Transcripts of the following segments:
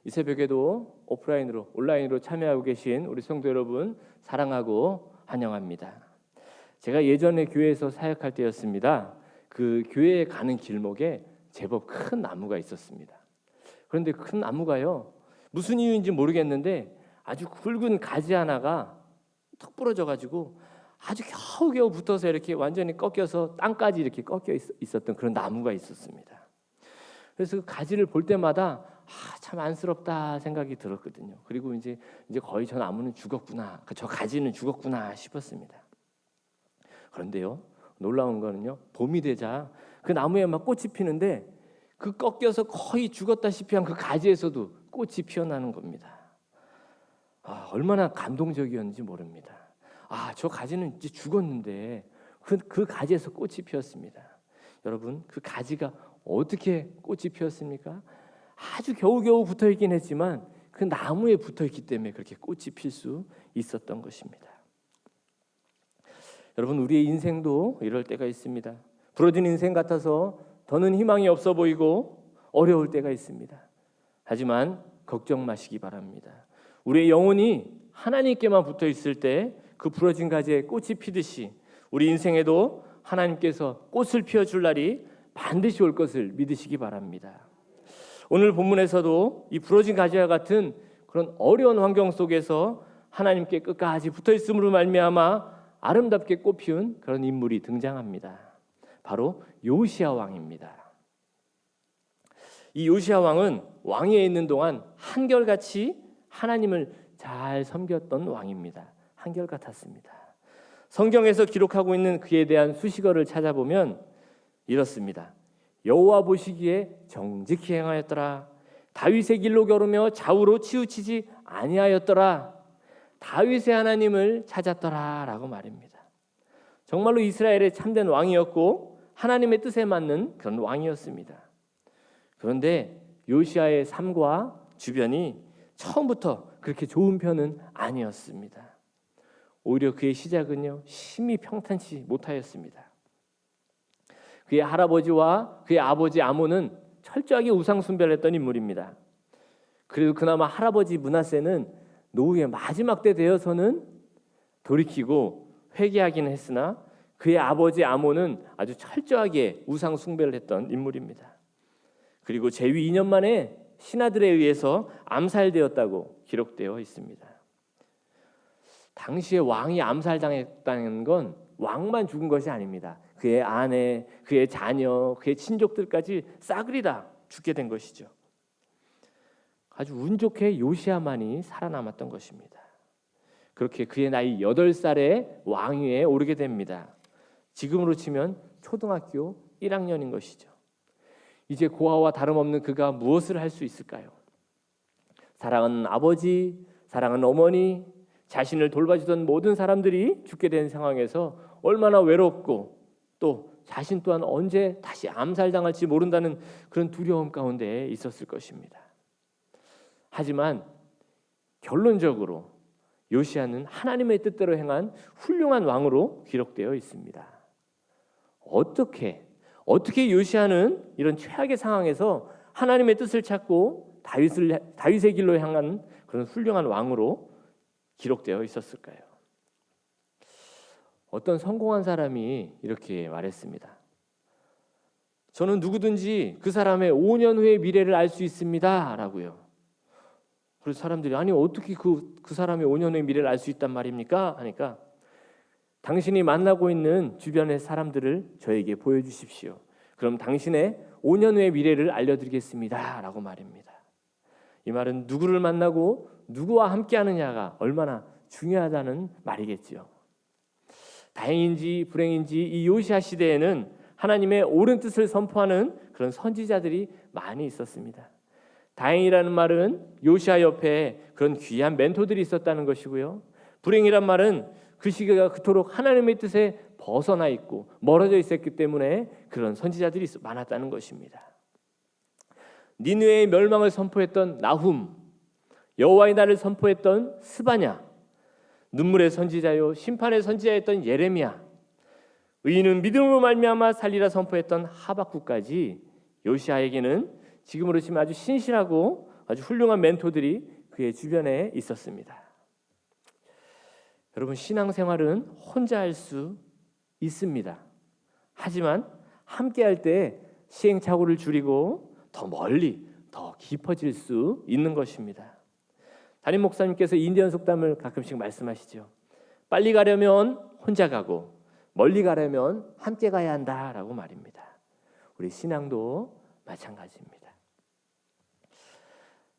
이 새벽에도 오프라인으로 온라인으로 참여하고 계신 우리 성도 여러분 사랑하고 환영합니다. 제가 예전에 교회에서 사역할 때였습니다. 그 교회에 가는 길목에 제법 큰 나무가 있었습니다. 그런데 큰 나무가요, 무슨 이유인지 모르겠는데 아주 굵은 가지 하나가 턱 부러져 가지고 아주 겨우겨우 붙어서 이렇게 완전히 꺾여서 땅까지 이렇게 꺾여 있었던 그런 나무가 있었습니다. 그래서 그 가지를 볼 때마다 참 안쓰럽다 생각이 들었거든요. 그리고 이제 거의 저 나무는 죽었구나, 저 가지는 죽었구나 싶었습니다. 그런데요, 놀라운 거는요, 봄이 되자 그 나무에 막 꽃이 피는데 그 꺾여서 거의 죽었다시피 한 그 가지에서도 꽃이 피어나는 겁니다. 얼마나 감동적이었는지 모릅니다. 저 가지는 이제 죽었는데 그 가지에서 꽃이 피었습니다. 여러분, 그 가지가 어떻게 꽃이 피었습니까? 아주 겨우겨우 붙어있긴 했지만 그 나무에 붙어있기 때문에 그렇게 꽃이 필 수 있었던 것입니다. 여러분, 우리의 인생도 이럴 때가 있습니다. 부러진 인생 같아서 더는 희망이 없어 보이고 어려울 때가 있습니다. 하지만 걱정 마시기 바랍니다. 우리의 영혼이 하나님께만 붙어 있을 때 그 부러진 가지에 꽃이 피듯이 우리 인생에도 하나님께서 꽃을 피워줄 날이 반드시 올 것을 믿으시기 바랍니다. 오늘 본문에서도 이 부러진 가지와 같은 그런 어려운 환경 속에서 하나님께 끝까지 붙어 있음으로 말미암아 아름답게 꽃피운 그런 인물이 등장합니다. 바로 요시야 왕입니다. 이 요시야 왕은 왕위에 있는 동안 한결같이 하나님을 잘 섬겼던 왕입니다. 한결같았습니다. 성경에서 기록하고 있는 그에 대한 수식어를 찾아보면 이렇습니다. 여호와 보시기에 정직히 행하였더라. 다윗의 길로 걸으며 좌우로 치우치지 아니하였더라. 다윗의 하나님을 찾았더라 라고 말입니다. 정말로 이스라엘의 참된 왕이었고 하나님의 뜻에 맞는 그런 왕이었습니다. 그런데 요시야의 삶과 주변이 처음부터 그렇게 좋은 편은 아니었습니다. 오히려 그의 시작은요, 심히 평탄치 못하였습니다. 그의 할아버지와 그의 아버지 아몬은 철저하게 우상 숭배를 했던 인물입니다. 그래도 그나마 할아버지 므낫세는 노후의 마지막 때 되어서는 돌이키고 회개하기는 했으나 그의 아버지 아몬은 아주 철저하게 우상 숭배를 했던 인물입니다. 그리고 재위 2년 만에 신하들에 의해서 암살되었다고 기록되어 있습니다. 당시에 왕이 암살당했다는 건 왕만 죽은 것이 아닙니다. 그의 아내, 그의 자녀, 그의 친족들까지 싸그리 다 죽게 된 것이죠. 아주 운 좋게 요시야만이 살아남았던 것입니다. 그렇게 그의 나이 8살에 왕위에 오르게 됩니다. 지금으로 치면 초등학교 1학년인 것이죠. 이제 고아와 다름없는 그가 무엇을 할 수 있을까요? 사랑하는 아버지, 사랑하는 어머니, 자신을 돌봐주던 모든 사람들이 죽게 된 상황에서 얼마나 외롭고 또 자신 또한 언제 다시 암살당할지 모른다는 그런 두려움 가운데 있었을 것입니다. 하지만 결론적으로 요시야는 하나님의 뜻대로 행한 훌륭한 왕으로 기록되어 있습니다. 어떻게 요시야는 이런 최악의 상황에서 하나님의 뜻을 찾고 다윗의 길로 향한 그런 훌륭한 왕으로 기록되어 있었을까요? 어떤 성공한 사람이 이렇게 말했습니다. 저는 누구든지 그 사람의 5년 후의 미래를 알 수 있습니다 라고요. 그래서 사람들이 아니 어떻게 그 사람의 5년 후의 미래를 알 수 있단 말입니까? 하니까 당신이 만나고 있는 주변의 사람들을 저에게 보여주십시오. 그럼 당신의 5년 후의 미래를 알려드리겠습니다 라고 말입니다. 이 말은 누구를 만나고 누구와 함께 하느냐가 얼마나 중요하다는 말이겠지요. 다행인지 불행인지 이 요시야 시대에는 하나님의 옳은 뜻을 선포하는 그런 선지자들이 많이 있었습니다. 다행이라는 말은 요시야 옆에 그런 귀한 멘토들이 있었다는 것이고요. 불행이란 말은 그 시기가 그토록 하나님의 뜻에 벗어나 있고 멀어져 있었기 때문에 그런 선지자들이 많았다는 것입니다. 니느웨의 멸망을 선포했던 나훔, 여호와의 날을 선포했던 스바냐, 눈물의 선지자요 심판의 선지자였던 예레미야, 의인은 믿음으로 말미암아 살리라 선포했던 하박국까지 요시야에게는 지금으로 치면 아주 신실하고 아주 훌륭한 멘토들이 그의 주변에 있었습니다. 여러분, 신앙생활은 혼자 할 수 있습니다. 하지만 함께 할 때 시행착오를 줄이고 더 멀리, 더 깊어질 수 있는 것입니다. 담임 목사님께서 인디언 속담을 가끔씩 말씀하시죠. 빨리 가려면 혼자 가고 멀리 가려면 함께 가야 한다라고 말입니다. 우리 신앙도 마찬가지입니다.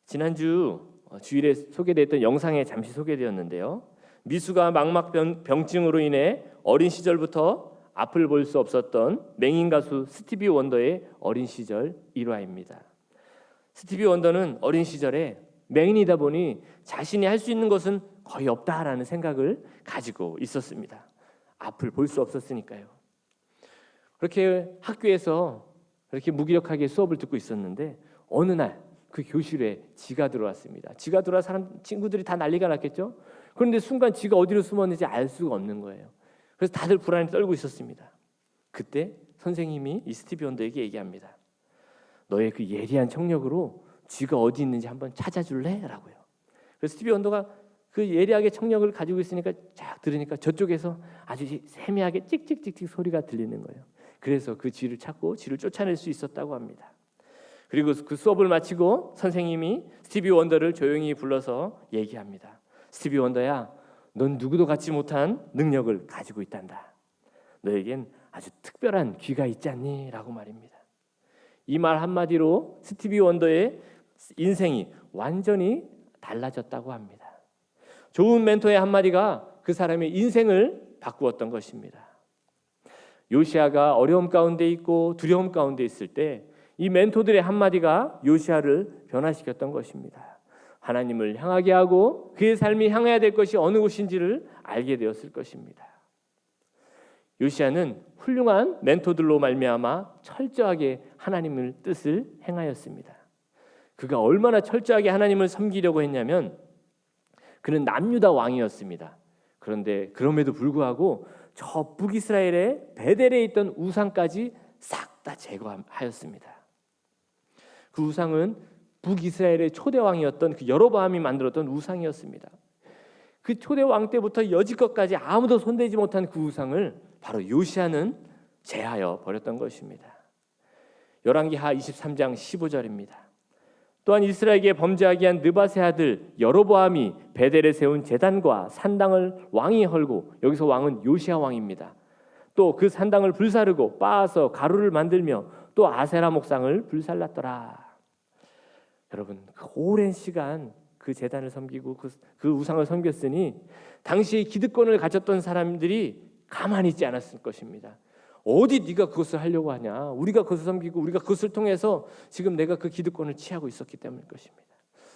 지난주 주일에 소개됐던 영상에 잠시 소개되었는데요. 미수가 망막병증으로 인해 어린 시절부터 앞을 볼 수 없었던 맹인 가수 스티비 원더의 어린 시절 일화입니다. 스티비 원더는 어린 시절에 맹인이다 보니 자신이 할 수 있는 것은 거의 없다라는 생각을 가지고 있었습니다. 앞을 볼 수 없었으니까요. 그렇게 학교에서 그렇게 무기력하게 수업을 듣고 있었는데 어느 날 그 교실에 쥐가 들어왔습니다. 쥐가 들어와 친구들이 다 난리가 났겠죠. 그런데 순간 쥐가 어디로 숨었는지 알 수가 없는 거예요. 그래서 다들 불안에 떨고 있었습니다. 그때 선생님이 이 스티비 원더에게 얘기합니다. 너의 그 예리한 청력으로 쥐가 어디 있는지 한번 찾아줄래? 라고요. 그래서 스티비 원더가 그 예리하게 청력을 가지고 있으니까 쫙 들으니까 저쪽에서 아주 세미하게 찍찍찍찍 소리가 들리는 거예요. 그래서 그 쥐를 찾고 쥐를 쫓아낼 수 있었다고 합니다. 그리고 그 수업을 마치고 선생님이 스티비 원더를 조용히 불러서 얘기합니다. 스티비 원더야, 넌 누구도 갖지 못한 능력을 가지고 있단다. 너에겐 아주 특별한 귀가 있지 않니? 라고 말입니다. 이 말 한마디로 스티비 원더의 인생이 완전히 달라졌다고 합니다. 좋은 멘토의 한마디가 그 사람의 인생을 바꾸었던 것입니다. 요시아가 어려움 가운데 있고 두려움 가운데 있을 때 이 멘토들의 한마디가 요시아를 변화시켰던 것입니다. 하나님을 향하게 하고 그의 삶이 향해야 될 것이 어느 곳인지를 알게 되었을 것입니다. 요시아는 훌륭한 멘토들로 말미암아 철저하게 하나님의 뜻을 행하였습니다. 그가 얼마나 철저하게 하나님을 섬기려고 했냐면 그는 남유다 왕이었습니다. 그런데 그럼에도 불구하고 저 북이스라엘의 베델에 있던 우상까지 싹 다 제거하였습니다. 그 우상은 북이스라엘의 초대 왕이었던 그 여로보암이 만들었던 우상이었습니다. 그 초대 왕 때부터 여지껏까지 아무도 손대지 못한 그 우상을 바로 요시아는 제하여 버렸던 것입니다. 열왕기하 23장 15절입니다. 또한 이스라엘에게 범죄하게 한 느밧의 아들 여로보암이 베델에 세운 제단과 산당을 왕이 헐고, 여기서 왕은 요시아 왕입니다. 또 그 산당을 불사르고 빻아서 가루를 만들며 또 아세라 목상을 불살랐더라. 여러분, 그 오랜 시간 그 제단을 섬기고 그 우상을 섬겼으니 당시 기득권을 가졌던 사람들이 가만히 있지 않았을 것입니다. 어디 네가 그것을 하려고 하냐? 우리가 그것을 섬기고 우리가 그것을 통해서 지금 내가 그 기득권을 취하고 있었기 때문일 것입니다.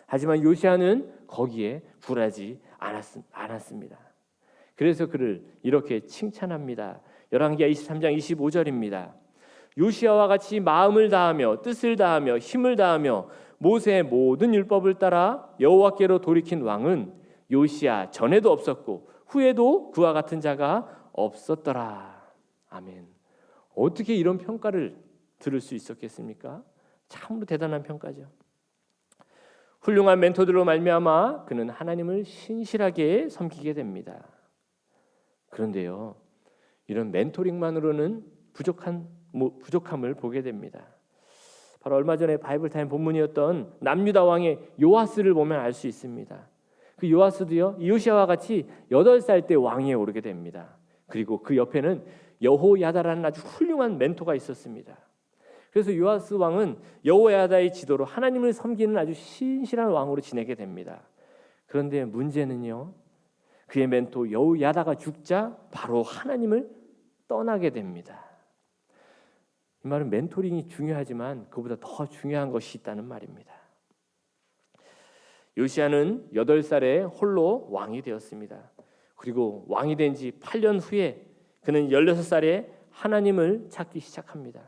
하지만 요시아는 거기에 굴하지 않았습니다. 그래서 그를 이렇게 칭찬합니다. 열왕기하 23장 25절입니다. 요시아와 같이 마음을 다하며 뜻을 다하며 힘을 다하며 모세의 모든 율법을 따라 여호와께로 돌이킨 왕은 요시아 전에도 없었고 후에도 그와 같은 자가 없었더라. 아멘. 어떻게 이런 평가를 들을 수 있었겠습니까? 참으로 대단한 평가죠. 훌륭한 멘토들로 말미암아 그는 하나님을 신실하게 섬기게 됩니다. 그런데요, 이런 멘토링만으로는 부족함을 보게 됩니다. 바로 얼마 전에 바이블 타임 본문이었던 남유다 왕의 요아스를 보면 알 수 있습니다. 그 요아스도요, 요시아와 같이 8살 때 왕위에 오르게 됩니다. 그리고 그 옆에는 여호야다라는 아주 훌륭한 멘토가 있었습니다. 그래서 요아스 왕은 여호야다의 지도로 하나님을 섬기는 아주 신실한 왕으로 지내게 됩니다. 그런데 문제는요, 그의 멘토 여호야다가 죽자 바로 하나님을 떠나게 됩니다. 이 말은 멘토링이 중요하지만 그보다 더 중요한 것이 있다는 말입니다. 요시아는 8살에 홀로 왕이 되었습니다. 그리고 왕이 된 지 8년 후에 그는 16살에 하나님을 찾기 시작합니다.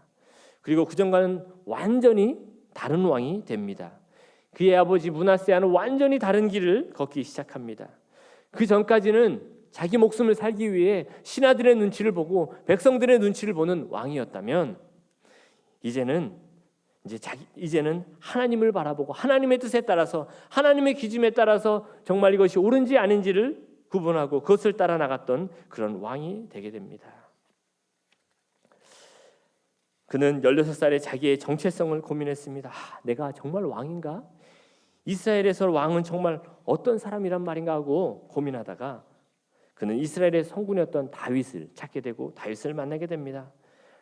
그리고 그전과는 완전히 다른 왕이 됩니다. 그의 아버지 므낫세와는 완전히 다른 길을 걷기 시작합니다. 그 전까지는 자기 목숨을 살기 위해 신하들의 눈치를 보고 백성들의 눈치를 보는 왕이었다면 이제는 이제는 하나님을 바라보고 하나님의 뜻에 따라서 하나님의 기준에 따라서 정말 이것이 옳은지 아닌지를 구분하고 그것을 따라 나갔던 그런 왕이 되게 됩니다. 그는 16살에 자기의 정체성을 고민했습니다. 내가 정말 왕인가? 이스라엘에서 왕은 정말 어떤 사람이란 말인가 하고 고민하다가 그는 이스라엘의 성군이었던 다윗을 찾게 되고 다윗을 만나게 됩니다.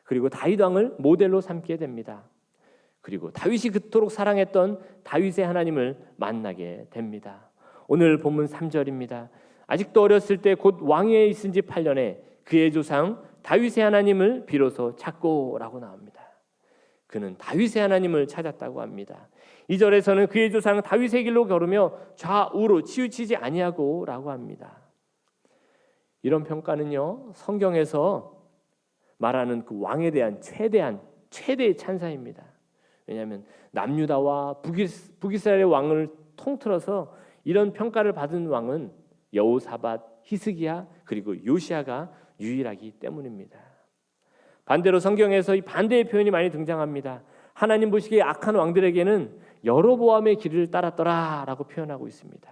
그리고 다윗 왕을 모델로 삼게 됩니다. 그리고 다윗이 그토록 사랑했던 다윗의 하나님을 만나게 됩니다. 오늘 본문 3절입니다. 아직도 어렸을 때 곧 왕위에 있은 지 8년에 그의 조상 다윗의 하나님을 비로소 찾고라고 나옵니다. 그는 다윗의 하나님을 찾았다고 합니다. 2절에서는 그의 조상 다윗의 길로 걸으며 좌우로 치우치지 아니하고라고 합니다. 이런 평가는요, 성경에서 말하는 그 왕에 대한 최대의 찬사입니다. 왜냐하면 남유다와 북이스라엘의 왕을 통틀어서 이런 평가를 받은 왕은 여호사밧, 히스기야 그리고 요시야가 유일하기 때문입니다. 반대로 성경에서 이 반대의 표현이 많이 등장합니다. 하나님 보시기에 악한 왕들에게는 여로보암의 길을 따랐더라라고 표현하고 있습니다.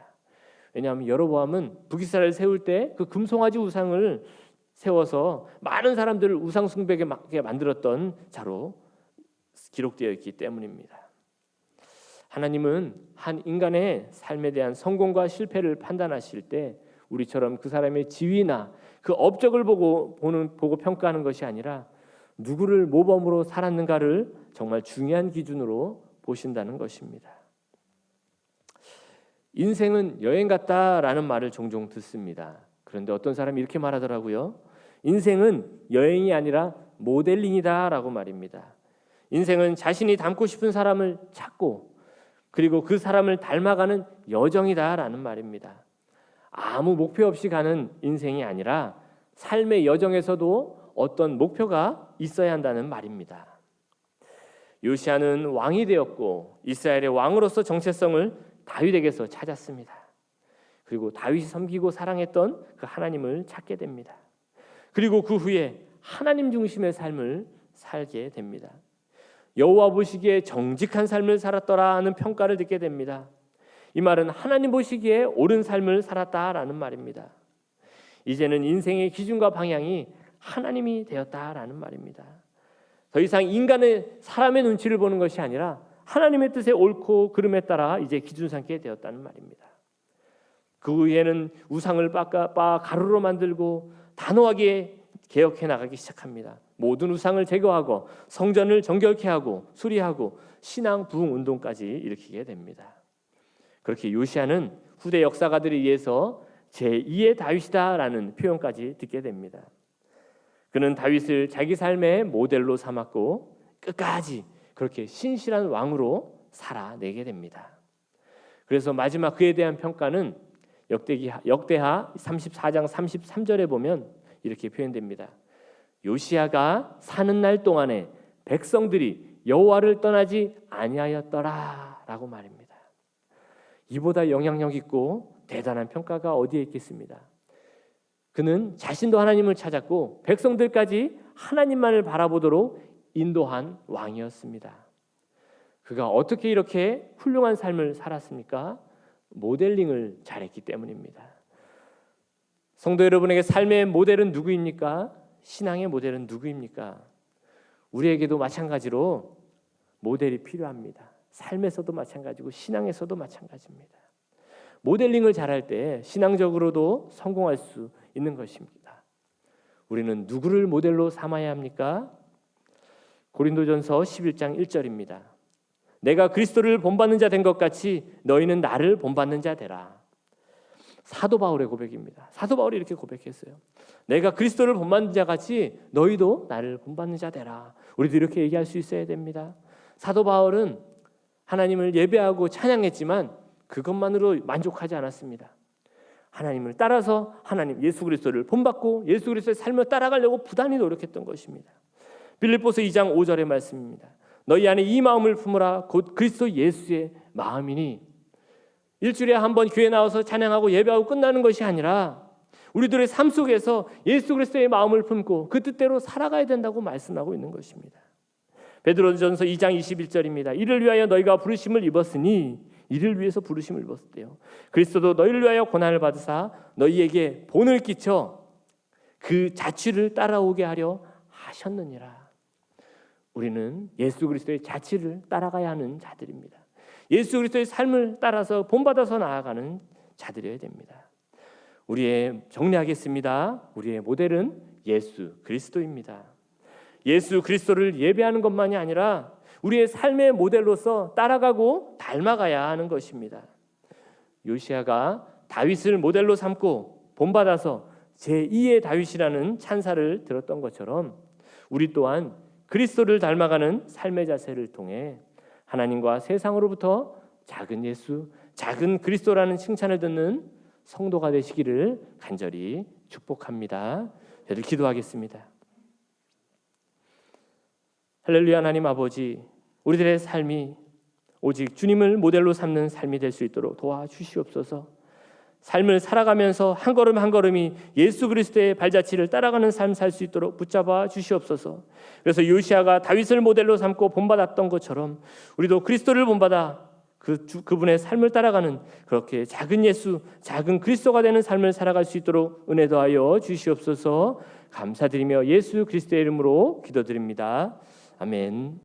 왜냐하면 여로보암은 북이스라엘을 세울 때 그 금송아지 우상을 세워서 많은 사람들을 우상 숭배에 만들었던 자로 기록되어 있기 때문입니다. 하나님은 한 인간의 삶에 대한 성공과 실패를 판단하실 때 우리처럼 그 사람의 지위나 그 업적을 보고 평가하는 것이 아니라 누구를 모범으로 살았는가를 정말 중요한 기준으로 보신다는 것입니다. 인생은 여행 같다라는 말을 종종 듣습니다. 그런데 어떤 사람이 이렇게 말하더라고요. 인생은 여행이 아니라 모델링이다라고 말입니다. 인생은 자신이 닮고 싶은 사람을 찾고 그리고 그 사람을 닮아가는 여정이다라는 말입니다. 아무 목표 없이 가는 인생이 아니라 삶의 여정에서도 어떤 목표가 있어야 한다는 말입니다. 요시야는 왕이 되었고 이스라엘의 왕으로서 정체성을 다윗에게서 찾았습니다. 그리고 다윗이 섬기고 사랑했던 그 하나님을 찾게 됩니다. 그리고 그 후에 하나님 중심의 삶을 살게 됩니다. 여호와 보시기에 정직한 삶을 살았더라 하는 평가를 듣게 됩니다. 이 말은 하나님 보시기에 옳은 삶을 살았다라는 말입니다. 이제는 인생의 기준과 방향이 하나님이 되었다라는 말입니다. 더 이상 사람의 눈치를 보는 것이 아니라 하나님의 뜻에 옳고 그름에 따라 이제 기준 삼게 되었다는 말입니다. 그 후에는 우상을 빻아 가루로 만들고 단호하게 개혁해 나가기 시작합니다. 모든 우상을 제거하고 성전을 정결케 하고 수리하고 신앙 부흥 운동까지 일으키게 됩니다. 그렇게 요시야는 후대 역사가들에 의해서 제2의 다윗이다라는 표현까지 듣게 됩니다. 그는 다윗을 자기 삶의 모델로 삼았고 끝까지 그렇게 신실한 왕으로 살아내게 됩니다. 그래서 마지막 그에 대한 평가는 역대하 34장 33절에 보면 이렇게 표현됩니다. 요시야가 사는 날 동안에 백성들이 여호와를 떠나지 아니하였더라라고 말입니다. 이보다 영향력 있고 대단한 평가가 어디에 있겠습니다. 그는 자신도 하나님을 찾았고 백성들까지 하나님만을 바라보도록 인도한 왕이었습니다. 그가 어떻게 이렇게 훌륭한 삶을 살았습니까? 모델링을 잘했기 때문입니다. 성도 여러분에게 삶의 모델은 누구입니까? 신앙의 모델은 누구입니까? 우리에게도 마찬가지로 모델이 필요합니다. 삶에서도 마찬가지고 신앙에서도 마찬가지입니다. 모델링을 잘할 때 신앙적으로도 성공할 수 있는 것입니다. 우리는 누구를 모델로 삼아야 합니까? 고린도전서 11장 1절입니다. 내가 그리스도를 본받는 자 된 것 같이 너희는 나를 본받는 자 되라. 사도 바울의 고백입니다. 사도 바울이 이렇게 고백했어요. 내가 그리스도를 본받는 자 같이 너희도 나를 본받는 자 되라. 우리도 이렇게 얘기할 수 있어야 됩니다. 사도 바울은 하나님을 예배하고 찬양했지만 그것만으로 만족하지 않았습니다. 하나님을 따라서 하나님 예수 그리스도를 본받고 예수 그리스도의 삶을 따라가려고 부단히 노력했던 것입니다. 빌립보서 2장 5절의 말씀입니다. 너희 안에 이 마음을 품으라 곧 그리스도 예수의 마음이니. 일주일에 한 번 교회 나와서 찬양하고 예배하고 끝나는 것이 아니라 우리들의 삶 속에서 예수 그리스도의 마음을 품고 그 뜻대로 살아가야 된다고 말씀하고 있는 것입니다. 베드로전서 2장 21절입니다. 이를 위하여 너희가 부르심을 입었으니, 이를 위해서 부르심을 입었대요. 그리스도도 너희를 위하여 고난을 받으사 너희에게 본을 끼쳐 그 자취를 따라오게 하려 하셨느니라. 우리는 예수 그리스도의 자취를 따라가야 하는 자들입니다. 예수 그리스도의 삶을 따라서 본받아서 나아가는 자들이어야 됩니다. 정리하겠습니다. 우리의 모델은 예수 그리스도입니다. 예수 그리스도를 예배하는 것만이 아니라 우리의 삶의 모델로서 따라가고 닮아가야 하는 것입니다. 요시야가 다윗을 모델로 삼고 본받아서 제2의 다윗이라는 찬사를 들었던 것처럼 우리 또한 그리스도를 닮아가는 삶의 자세를 통해 하나님과 세상으로부터 작은 예수, 작은 그리스도라는 칭찬을 듣는 성도가 되시기를 간절히 축복합니다. 저를 기도하겠습니다. 할렐루야. 하나님 아버지, 우리들의 삶이 오직 주님을 모델로 삼는 삶이 될 수 있도록 도와주시옵소서. 삶을 살아가면서 한 걸음 한 걸음이 예수 그리스도의 발자취를 따라가는 삶 살 수 있도록 붙잡아 주시옵소서. 그래서 요시야가 다윗을 모델로 삼고 본받았던 것처럼 우리도 그리스도를 본받아 그분의 삶을 따라가는 그렇게 작은 예수, 작은 그리스도가 되는 삶을 살아갈 수 있도록 은혜 더하여 주시옵소서. 감사드리며 예수 그리스도의 이름으로 기도드립니다. 아멘.